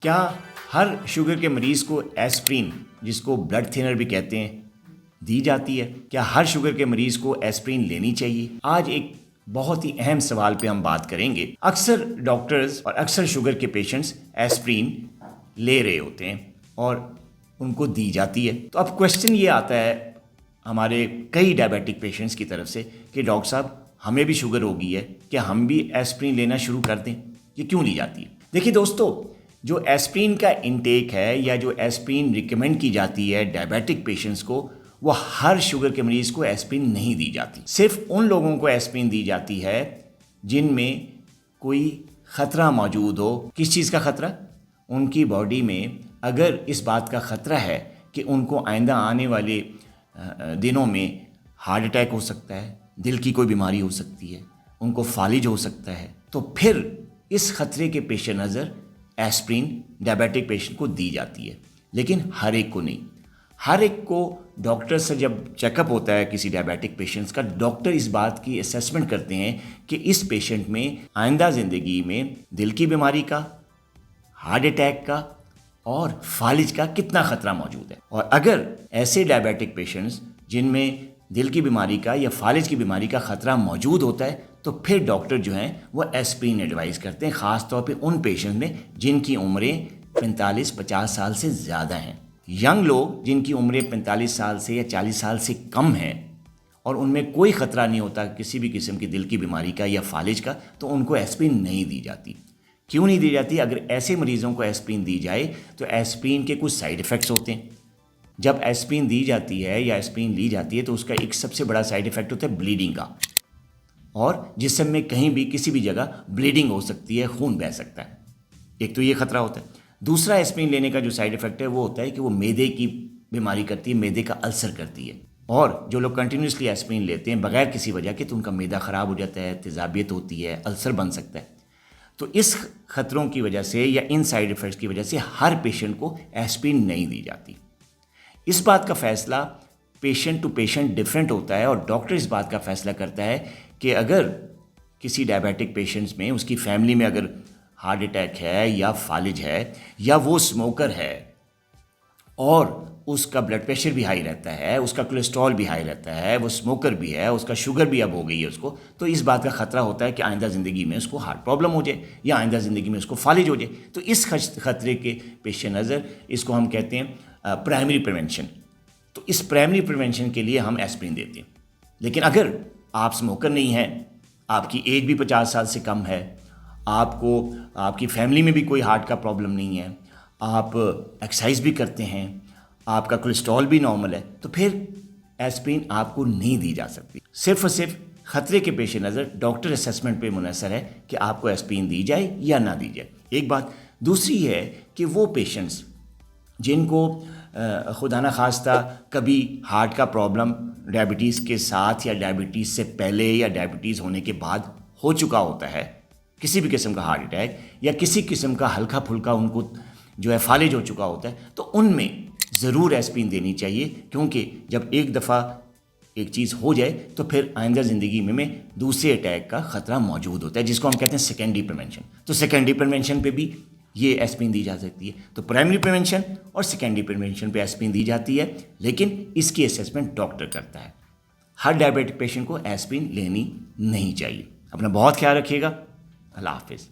کیا ہر شوگر کے مریض کو ایسپرین، جس کو بلڈ تھنر بھی کہتے ہیں، دی جاتی ہے؟ کیا ہر شوگر کے مریض کو ایسپرین لینی چاہیے؟ آج ایک بہت ہی اہم سوال پہ ہم بات کریں گے۔ اکثر ڈاکٹرز اور اکثر شوگر کے پیشنٹس ایسپرین لے رہے ہوتے ہیں اور ان کو دی جاتی ہے۔ تو اب کویسچن یہ آتا ہے ہمارے کئی ڈائبیٹک پیشنٹس کی طرف سے کہ ڈاکٹر صاحب ہمیں بھی شوگر ہو گئی ہے، کیا ہم بھی ایسپرین لینا شروع کر دیں؟ یہ کیوں لی جاتی ہے؟ دیکھیے دوستو، جو ایسپرین کا انٹیک ہے یا جو ایسپرین ریکمینڈ کی جاتی ہے ڈائبیٹک پیشنٹس کو، وہ ہر شوگر کے مریض کو ایسپرین نہیں دی جاتی۔ صرف ان لوگوں کو ایسپرین دی جاتی ہے جن میں کوئی خطرہ موجود ہو۔ کس چیز کا خطرہ؟ ان کی باڈی میں اگر اس بات کا خطرہ ہے کہ ان کو آئندہ آنے والے دنوں میں ہارٹ اٹیک ہو سکتا ہے، دل کی کوئی بیماری ہو سکتی ہے، ان کو فالج ہو سکتا ہے، تو پھر اس خطرے کے پیش نظر ایسپرین ڈائبیٹک پیشنٹ کو دی جاتی ہے، لیکن ہر ایک کو نہیں۔ ہر ایک کو ڈاکٹر سے جب چیک اپ ہوتا ہے کسی ڈائبیٹک پیشنٹس کا، ڈاکٹر اس بات کی اسیسمنٹ کرتے ہیں کہ اس پیشنٹ میں آئندہ زندگی میں دل کی بیماری کا، ہارٹ اٹیک کا اور فالج کا کتنا خطرہ موجود ہے۔ اور اگر ایسے ڈائبیٹک پیشنٹس جن میں دل کی بیماری کا یا فالج کی بیماری کا خطرہ موجود ہوتا ہے، تو پھر ڈاکٹر جو ہیں وہ ایسپرین ایڈوائز کرتے ہیں، خاص طور پہ ان پیشنٹ میں جن کی عمریں 45-50 سال سے زیادہ ہیں۔ ینگ لوگ جن کی عمریں 45 سال سے یا 40 سال سے کم ہیں اور ان میں کوئی خطرہ نہیں ہوتا کسی بھی قسم کی دل کی بیماری کا یا فالج کا، تو ان کو ایسپرین نہیں دی جاتی۔ کیوں نہیں دی جاتی؟ اگر ایسے مریضوں کو ایسپرین دی جائے تو ایسپرین کے کچھ سائیڈ ایفیکٹس ہوتے ہیں۔ جب ایسپرین دی جاتی ہے یا ایسپرین لی جاتی ہے تو اس کا ایک سب سے بڑا سائیڈ ایفیکٹ ہوتا ہے بلیڈنگ کا، اور جسم میں کہیں بھی کسی بھی جگہ بلیڈنگ ہو سکتی ہے، خون بہہ سکتا ہے۔ ایک تو یہ خطرہ ہوتا ہے۔ دوسرا ایسپرین لینے کا جو سائیڈ ایفیکٹ ہے وہ ہوتا ہے کہ وہ معدے کی بیماری کرتی ہے، معدے کا السر کرتی ہے، اور جو لوگ کنٹینیوسلی ایسپرین لیتے ہیں بغیر کسی وجہ کے، تو ان کا معدہ خراب ہو جاتا ہے، تیزابیت ہوتی ہے، السر بن سکتا ہے۔ تو اس خطروں کی وجہ سے یا ان سائیڈ ایفیکٹس کی وجہ سے ہر پیشنٹ کو ایسپرین نہیں دی جاتی۔ اس بات کا فیصلہ پیشنٹ ٹو پیشنٹ ڈفرینٹ ہوتا ہے، اور ڈاکٹر اس بات کا فیصلہ کرتا ہے کہ اگر کسی ڈائبیٹک پیشنٹس میں، اس کی فیملی میں اگر ہارٹ اٹیک ہے یا فالج ہے یا وہ اسموکر ہے اور اس کا بلڈ پریشر بھی ہائی رہتا ہے، اس کا کولیسٹرول بھی ہائی رہتا ہے، وہ اسموکر بھی ہے، اس کا شوگر بھی اب ہو گئی ہے اس کو، تو اس بات کا خطرہ ہوتا ہے کہ آئندہ زندگی میں اس کو ہارٹ پرابلم ہو جائے یا آئندہ زندگی میں اس کو فالج ہو جائے۔ تو اس خطرے کے پیش نظر اس کو ہم کہتے ہیں پرائمری پریونشن۔ تو اس پرائمری پریونشن کے لیے ہم ایسپرین دیتے ہیں۔ لیکن اگر آپ اسموکر نہیں ہیں، آپ کی ایج بھی 50 سال سے کم ہے، آپ کی فیملی میں بھی کوئی ہارٹ کا پرابلم نہیں ہے، آپ ایکسرسائز بھی کرتے ہیں، آپ کا کولیسٹرول بھی نارمل ہے، تو پھر ایسپرین آپ کو نہیں دی جا سکتی۔ صرف اور صرف خطرے کے پیش نظر ڈاکٹر اسیسمنٹ پہ منحصر ہے کہ آپ کو ایسپرین دی جائے یا نہ دی جائے۔ ایک بات دوسری ہے کہ وہ پیشنٹس جن کو خدا نخواستہ کبھی ہارٹ کا پرابلم ڈائبٹیز کے ساتھ یا ڈائبٹیز سے پہلے یا ڈائبٹیز ہونے کے بعد ہو چکا ہوتا ہے، کسی بھی قسم کا ہارٹ اٹیک یا کسی قسم کا ہلکا پھلکا ان کو جو ہے فالج ہو چکا ہوتا ہے، تو ان میں ضرور ایسپرین دینی چاہیے، کیونکہ جب ایک دفعہ ایک چیز ہو جائے تو پھر آئندہ زندگی میں دوسرے اٹیک کا خطرہ موجود ہوتا ہے، جس کو ہم کہتے ہیں سیکنڈری پریونشن۔ تو سیکنڈری پریونشن پہ بھی یہ ایسپرین دی جا سکتی ہے۔ تو پرائمری پریونشن اور سیکنڈری پریونشن پہ ایسپرین دی جاتی ہے، لیکن اس کی اسیسمنٹ ڈاکٹر کرتا ہے۔ ہر ڈائبیٹک پیشنٹ کو ایسپرین لینی نہیں چاہیے۔ اپنا بہت خیال رکھیے گا۔ اللہ حافظ۔